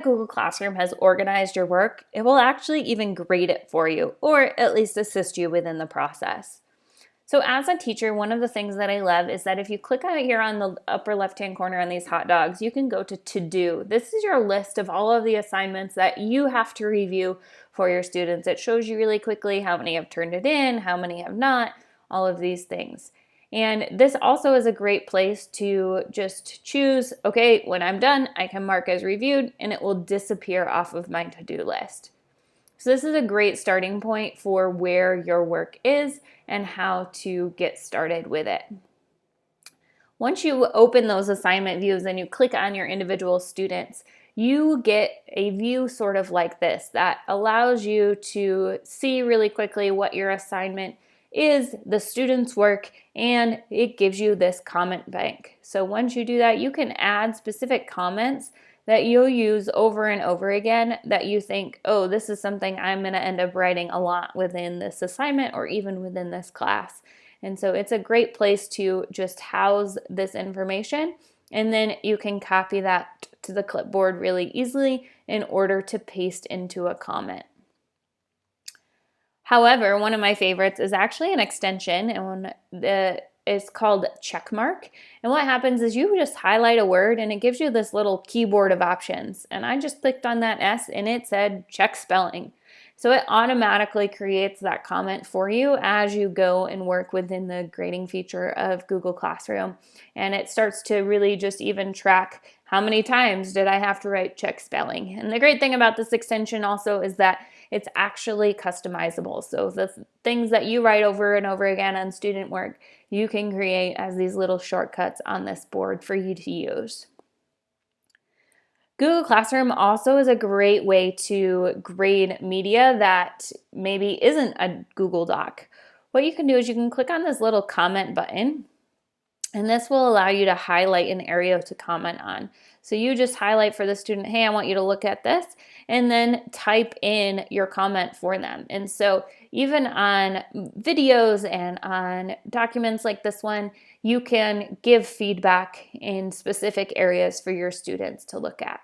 Google Classroom has organized your work, it will actually even grade it for you, or at least assist you within the process. So as a teacher, one of the things that I love is that if you click out here on the upper left-hand corner on these hot dogs, you can go to do. This is your list of all of the assignments that you have to review for your students. It shows you really quickly how many have turned it in, how many have not, all of these things. And this also is a great place to just choose, okay, when I'm done, I can mark as reviewed and it will disappear off of my to-do list. So this is a great starting point for where your work is and how to get started with it. Once you open those assignment views and you click on your individual students, you get a view sort of like this that allows you to see really quickly what your assignment is, the student's work, and it gives you this comment bank. So once you do that, you can add specific comments that you'll use over and over again that you think, oh, this is something I'm going to end up writing a lot within this assignment or even within this class. And so it's a great place to just house this information, and then you can copy that to the clipboard really easily in order to paste into a comment. However, one of my favorites is actually an extension, and it's called Checkmark. And what happens is you just highlight a word and it gives you this little keyboard of options. And I just clicked on that S and it said check spelling. So it automatically creates that comment for you as you go and work within the grading feature of Google Classroom. And it starts to really just even track how many times did I have to write check spelling. And the great thing about this extension also is that it's actually customizable. So the things that you write over and over again on student work, you can create as these little shortcuts on this board for you to use. Google Classroom also is a great way to grade media that maybe isn't a Google Doc. What you can do is you can click on this little comment button, and this will allow you to highlight an area to comment on. So you just highlight for the student, hey, I want you to look at this, and then type in your comment for them. And so even on videos and on documents like this one, you can give feedback in specific areas for your students to look at.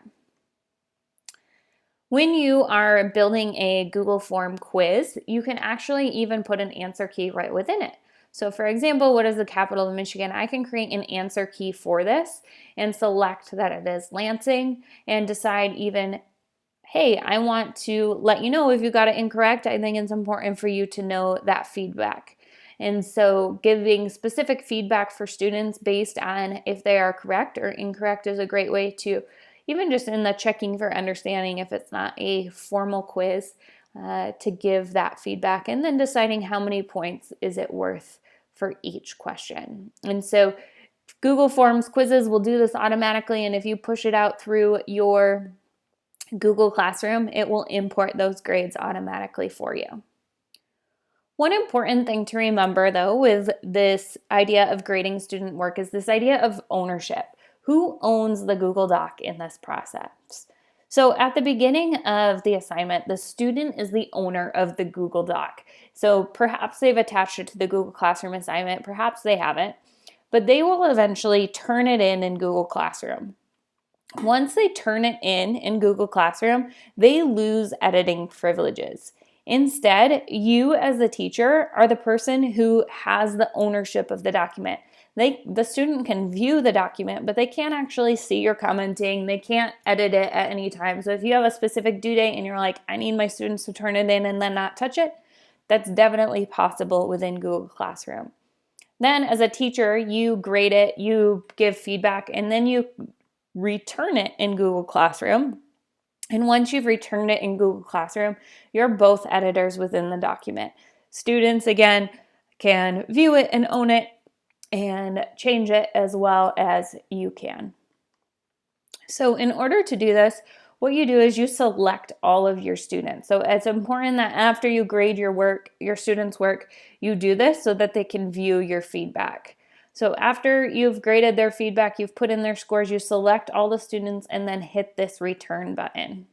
When you are building a Google Form quiz, you can actually even put an answer key right within it. So for example, what is the capital of Michigan? I can create an answer key for this and select that it is Lansing and decide even, hey, I want to let you know if you got it incorrect. I think it's important for you to know that feedback. And so giving specific feedback for students based on if they are correct or incorrect is a great way to, even just in the checking for understanding if it's not a formal quiz, to give that feedback, and then deciding how many points is it worth for each question. And so Google Forms quizzes will do this automatically, and if you push it out through your Google Classroom, it will import those grades automatically for you. One important thing to remember though with this idea of grading student work is this idea of ownership. Who owns the Google Doc in this process? So at the beginning of the assignment, the student is the owner of the Google Doc. So perhaps they've attached it to the Google Classroom assignment, perhaps they haven't, but they will eventually turn it in Google Classroom. Once they turn it in Google Classroom, they lose editing privileges. Instead, you as the teacher are the person who has the ownership of the document. The student can view the document, but they can't actually see your commenting. They can't edit it at any time. So if you have a specific due date and you're like, I need my students to turn it in and then not touch it, that's definitely possible within Google Classroom. Then as a teacher, you grade it, you give feedback, and then you return it in Google Classroom. And once you've returned it in Google Classroom, you're both editors within the document. Students, again, can view it and own it and change it as well as you can. So in order to do this, what you do is you select all of your students. So it's important that after you grade your work, your students' work, you do this so that they can view your feedback. So after you've graded their feedback, you've put in their scores, you select all the students and then hit this return button.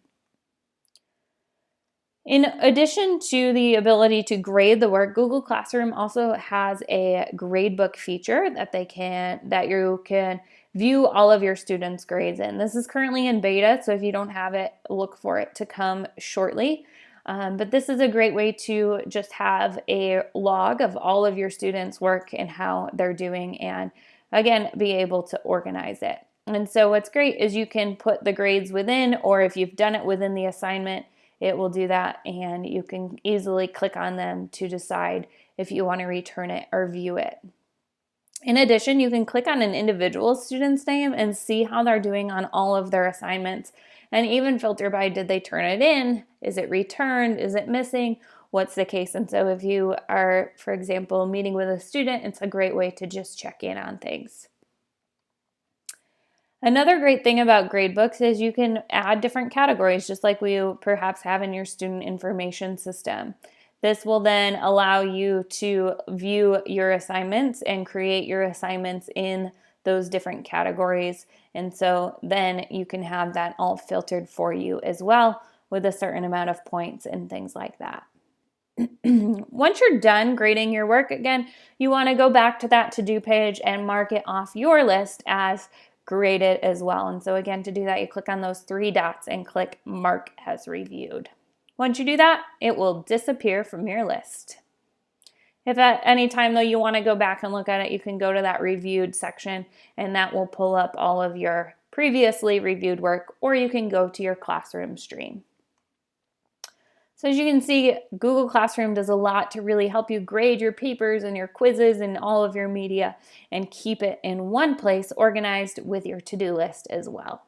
In addition to the ability to grade the work, Google Classroom also has a Gradebook feature that you can view all of your students' grades in. This is currently in beta, so if you don't have it, look for it to come shortly. But this is a great way to just have a log of all of your students' work and how they're doing, and again, be able to organize it. And so what's great is you can put the grades within, or if you've done it within the assignment, it will do that, and you can easily click on them to decide if you want to return it or view it. In addition, you can click on an individual student's name and see how they're doing on all of their assignments, and even filter by, did they turn it in? Is it returned? Is it missing? What's the case? And so if you are, for example, meeting with a student, it's a great way to just check in on things. Another great thing about gradebooks is you can add different categories, just like we perhaps have in your student information system. This will then allow you to view your assignments and create your assignments in those different categories. And so then you can have that all filtered for you as well with a certain amount of points and things like that. Once you're done grading your work, again, you want to go back to that to-do page and mark it off your list as graded as well. And so again, to do that, you click on those three dots and click Mark as Reviewed. Once you do that, it will disappear from your list. If at any time though you want to go back and look at it, you can go to that reviewed section and that will pull up all of your previously reviewed work, or you can go to your classroom stream. So as you can see, Google Classroom does a lot to really help you grade your papers and your quizzes and all of your media and keep it in one place organized with your to-do list as well.